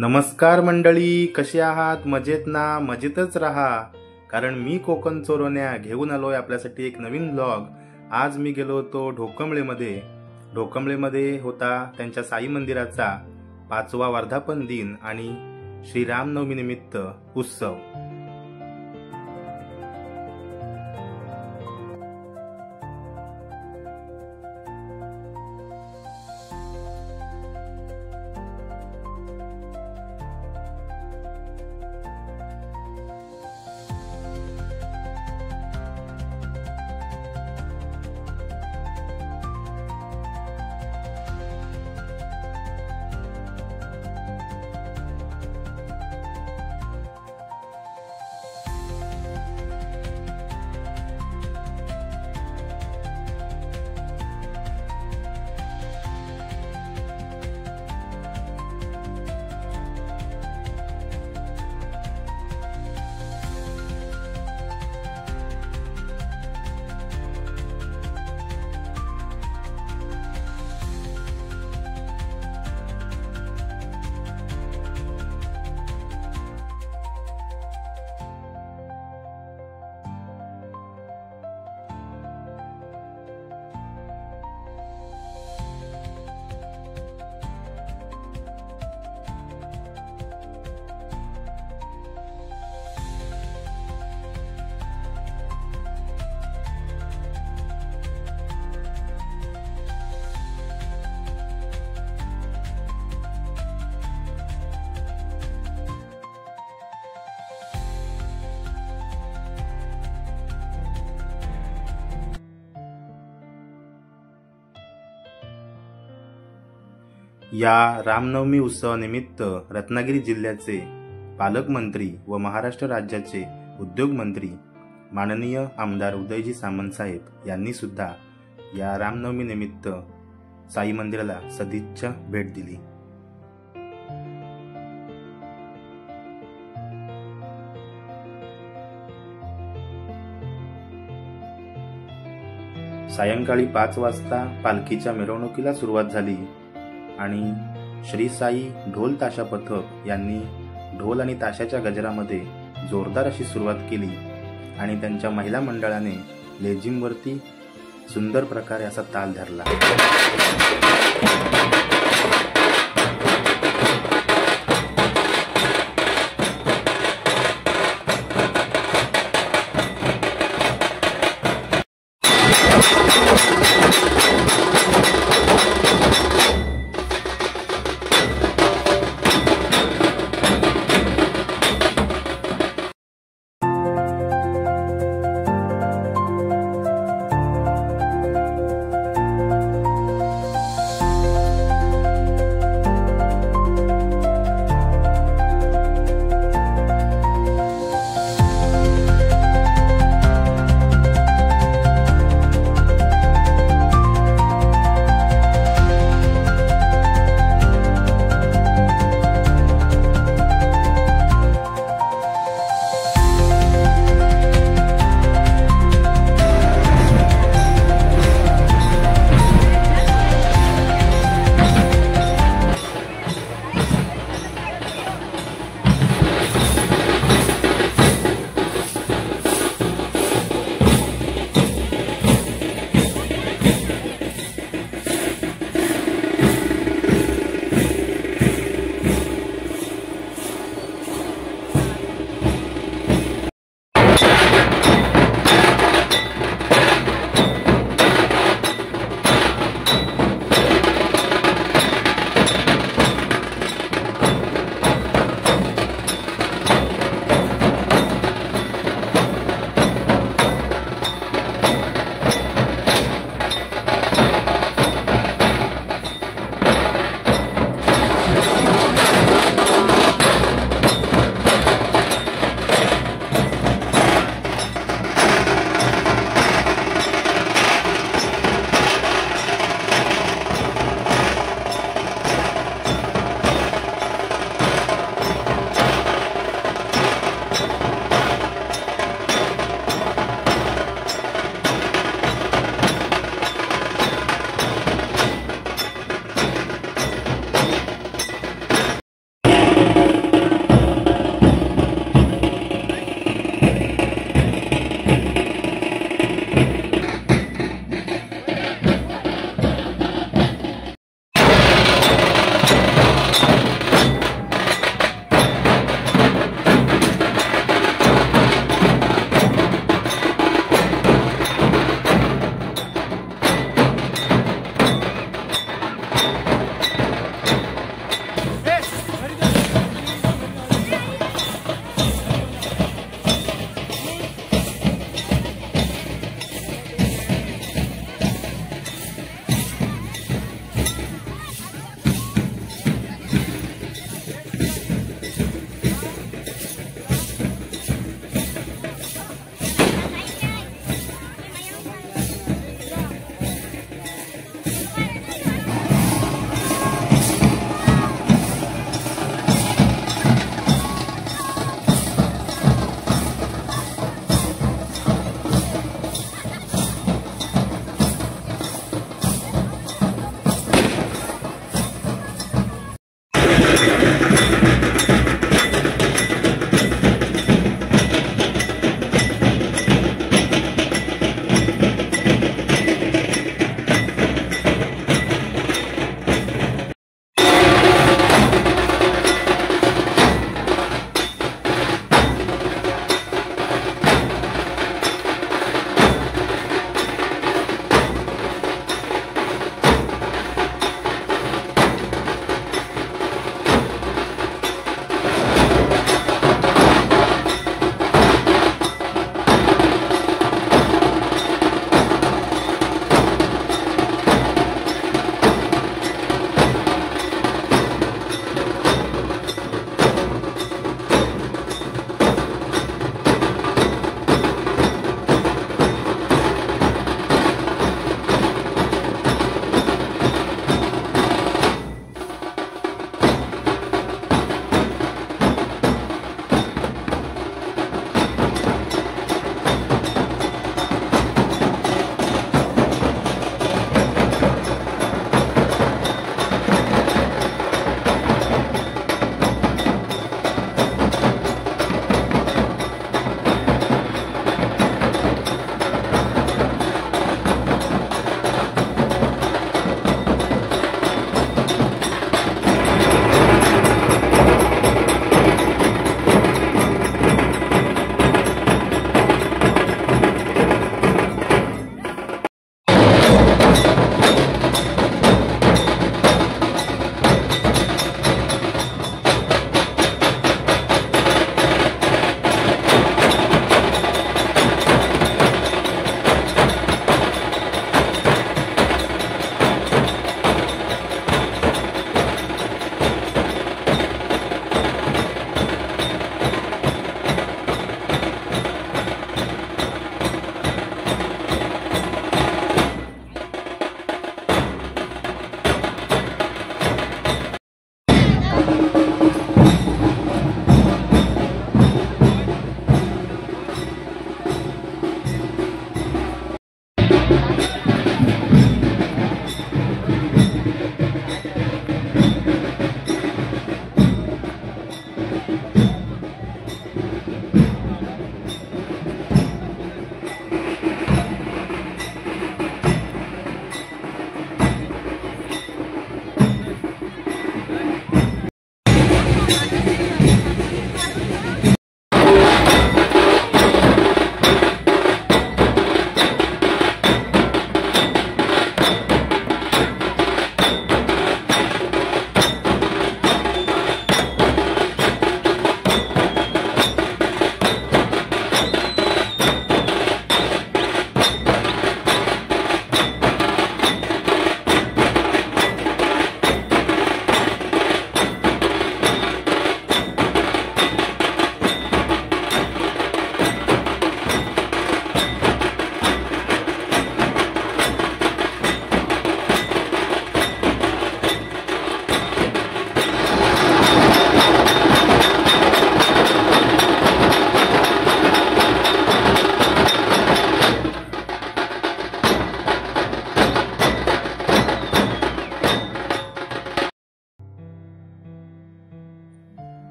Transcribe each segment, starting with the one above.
नमस्कार मंडळी, कसे आहात? मजेत ना? मजेतच राहा, कारण मी कोकण चोरवण्या घेऊन आलोय आपल्यासाठी एक नवीन व्लॉग। आज मी गेलो होतो ढोकंबलेमध्ये होता त्यांच्या साई मंदिराचा 5वा वर्धापन दिन आणि श्रीरामनवमी निमित्त उत्सव। या रामनवमी उत्सवानिमित्त रत्नागिरी जिल्ह्याचे पालकमंत्री व महाराष्ट्र राज्याचे उद्योग मंत्री माननीय आमदार उदयजी सामंत साहेब यांनी सुद्धा या रामनवमी निमित्त साई मंदिराला सदिच्छा भेट दिली। सायंकाळी 5 वाजता पालखीच्या मिरवणुकीला सुरुवात झाली आणि श्री साई ढोल ताशा पथक यांनी ढोल आणि ताशाच्या गजरामध्ये जोरदार अशी सुरुवात केली आणि त्यांच्या महिला मंडळाने लेझिमवरती सुंदर प्रकारे असा ताल धरला।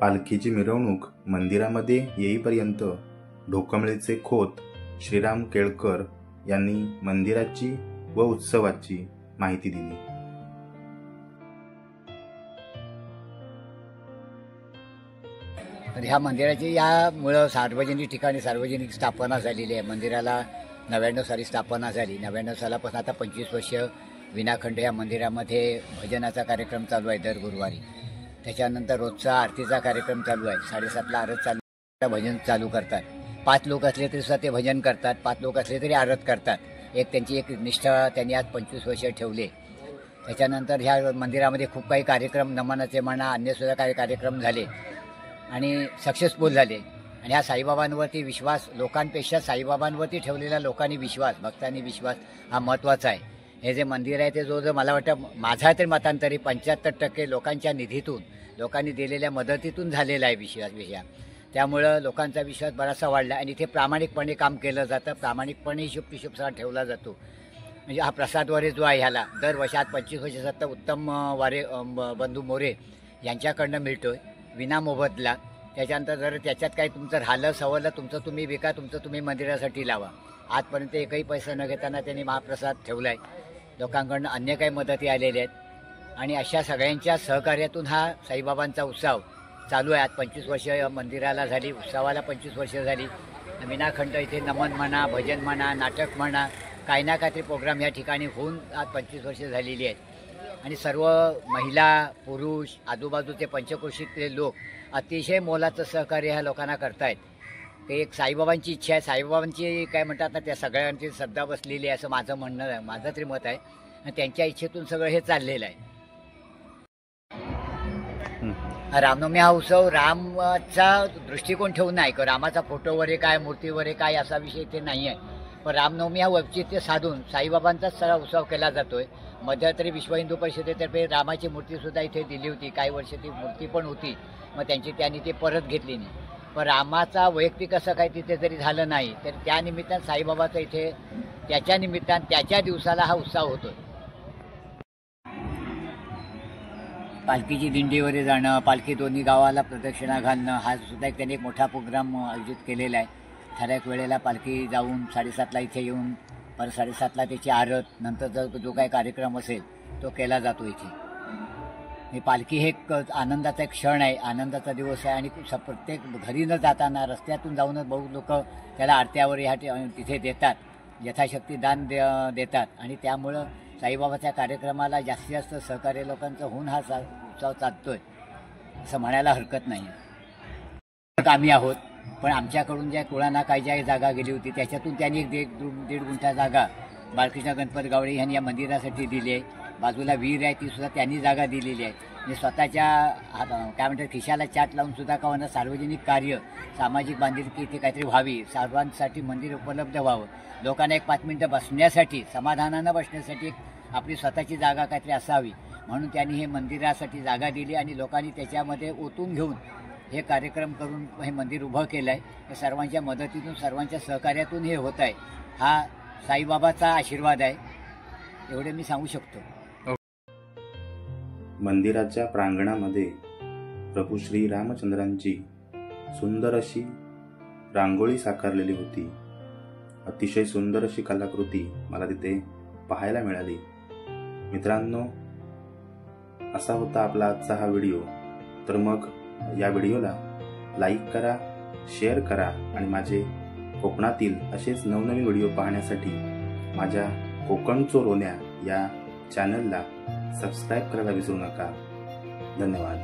पालखीची मिरवणूक मंदिरामध्ये येईपर्यंत ढोकंबळीचे खोत श्रीराम केळकर यांनी मंदिराची व उत्सवाची माहिती दिली. ह्या मंदिराची यामुळं सार्वजनिक ठिकाणी सार्वजनिक स्थापना झालेली आहे. मंदिराला 99 साली स्थापना झाली. 99 सालापासून आता 25 वर्ष विनाखंड या मंदिरामध्ये भजनाचा कार्यक्रम चालू आहे दर गुरुवारी. त्याच्यानंतर रोजचा आरतीचा कार्यक्रम चालू आहे. 7:30ला आरत चालू, भजन चालू करतात. 5 लोक असले तरी सुद्धा ते भजन करतात, 5 लोक असले तरी आरत करतात. त्यांची एक निष्ठा त्यांनी आज 25 वर्ष ठेवले. त्याच्यानंतर ह्या मंदिरामध्ये खूप काही कार्यक्रम, नमनाचे म्हणा, अन्यसुद्धा काही कार्यक्रम झाले आणि सक्सेसफुल झाले. आणि ह्या साईबाबांवरती विश्वास, लोकांपेक्षा साईबाबांवरती ठेवलेला लोकांनी विश्वास, भक्तांनी विश्वास हा महत्त्वाचा आहे. हे जे मंदिर आहे ते जो मला वाटतं, माझा तरी मतांतरी 75% लोकांच्या निधीतून, लोकांनी दिलेल्या मदतीतून झालेला आहे विश्वास. त्यामुळं लोकांचा विश्वास बराचसा वाढला आणि इथे प्रामाणिकपणे काम केलं जातं. प्रामाणिकपणे हिशोब ठेवला जातो. म्हणजे हा प्रसाद वारे जो आहे ह्याला दरवर्षी 25 वर्ष सत्ता उत्तम वारे बंधू मोरे यांच्याकडनं मिळतो विना मोबदला. त्याच्यानंतर जर त्याच्यात काही तुमचं राहिलं सवरलं, तुमचं तुम्ही विका, तुमचं तुम्ही मंदिरासाठी लावा. आजपर्यंत एकही पैसा न घेताना त्यांनी महाप्रसाद ठेवला आहे. लोकांकडनं अन्य काही मदती आलेल्या आहेत आणि अशा सगळ्यांच्या सहकार्यातून हा साईबाबांचा उत्सव चालू आहे. आज 25 वर्ष मंदिराला झाली, उत्सवाला 25 वर्ष झाली. विनाखंड इथे नमन म्हणा, भजन म्हणा, नाटक म्हणा, काही ना काहीतरी प्रोग्राम या ठिकाणी होऊन आज 25 वर्ष झालेली आहेत. आणि सर्व महिला, पुरुष, आजूबाजूचे पंचक्रोशीतले लोक अतिशय मोलाचं सहकार्य ह्या लोकांना करतायत. ते एक साईबाबांची इच्छा आहे. साईबाबांची काय म्हणतात ना, त्या सगळ्यांची श्रद्धा बसलेली आहे असं माझं म्हणणं आहे, माझं तरी मत आहे. आणि त्यांच्या इच्छेतून सगळं हे चाललेलं आहे. रामनवमी हा उत्सव रामाचा दृष्टिकोन ठेवून नाही, रामाचा फोटो वगैरे काय, मूर्ती वगैरे काय असा विषय इथे नाही आहे. पण रामनवमी हा औचित्य साधून साईबाबांचाच सगळा उत्सव केला जातोय. मध्यंतरी विश्व हिंदू परिषदेतर्फे रामाची मूर्तीसुद्धा इथे दिली होती. काही वर्ष ती मूर्ती पण होती, मग त्यांनी ती परत घेतली नाही. पण रामाचा वैयक्तिक असं काही तिथे जरी झालं नाही, तर त्या निमित्तानं साईबाबाचा इथे त्याच्या निमित्तानं त्याच्या दिवसाला हा उत्सव होतोय. पालखीची दिंडीवर जाणं, पालखी दोन्ही गावाला प्रदक्षिणा घालणं, हा सुद्धा त्यांनी एक मोठा प्रोग्राम आयोजित केलेला आहे. ठराविक वेळेला पालखी जाऊन 7:30ला इथे येऊन परत 7:30ला त्याची आरत, नंतर जो काही कार्यक्रम असेल तो केला जातो इथे. ही पालखी हे एक आनंदाचा एक क्षण आहे, आनंदाचा दिवस आहे. आणि प्रत्येक घरी न जाताना रस्त्यातून जाऊनच बहुत लोक त्याला आरत्यावर तिथे देतात, यथाशक्ती दान देतात. आणि त्यामुळं साईबाबाच्या कार्यक्रमाला जास्तीत जास्त सहकार्य लोकांचं होऊन हा उत्सव चालतोय असं म्हणायला हरकत नाही. आम्ही आहोत, पण आमच्याकडून ज्या कुळांना काही ज्या जागा गेली होती त्याच्यातून त्यांनी एक 1.5 गुंठा जागा बाळकृष्ण गणपत गावडे यांनी या मंदिरासाठी दिली आहे. बाजूला विहीर आहे, ती सुद्धा त्यांनी जागा दिलेली आहे. म्हणजे स्वतःच्या काय म्हणतात खिशाला चाट लावून सुद्धा का होणार सार्वजनिक कार्य, सामाजिक बांधिलकी इथे काहीतरी व्हावी, सर्वांसाठी मंदिर उपलब्ध व्हावं, लोकांना एक 5 मिनिटं बसण्यासाठी, समाधानानं बसण्यासाठी आपली स्वतःची जागा काहीतरी असावी, म्हणून त्यांनी हे मंदिरासाठी जागा दिली आणि लोकांनी त्याच्यामध्ये ओतून घेऊन हे कार्यक्रम करून हे मंदिर उभं केलं आहे. हे सर्वांच्या मदतीतून, सर्वांच्या सहकार्यातून हे होत आहे. हा साईबाबाचा आशीर्वाद आहे, एवढे मी सांगू शकतो. मंदिराच्या प्रांगणामध्ये प्रभू श्री रामचंद्रांची सुंदर अशी रांगोळी साकारलेली होती. अतिशय सुंदर अशी कलाकृती मला तिथे पाहायला मिळाली. मित्रांनो, असा होता आपला आजचा हा व्हिडिओ. तर मग या व्हिडिओला लाईक करा, शेअर करा आणि माझे कोकणातील असेच नवनवीन व्हिडिओ पाहण्यासाठी माझ्या कोकण चोरोन्या या चॅनलला सबस्क्राईब करायला विसरू नका. धन्यवाद.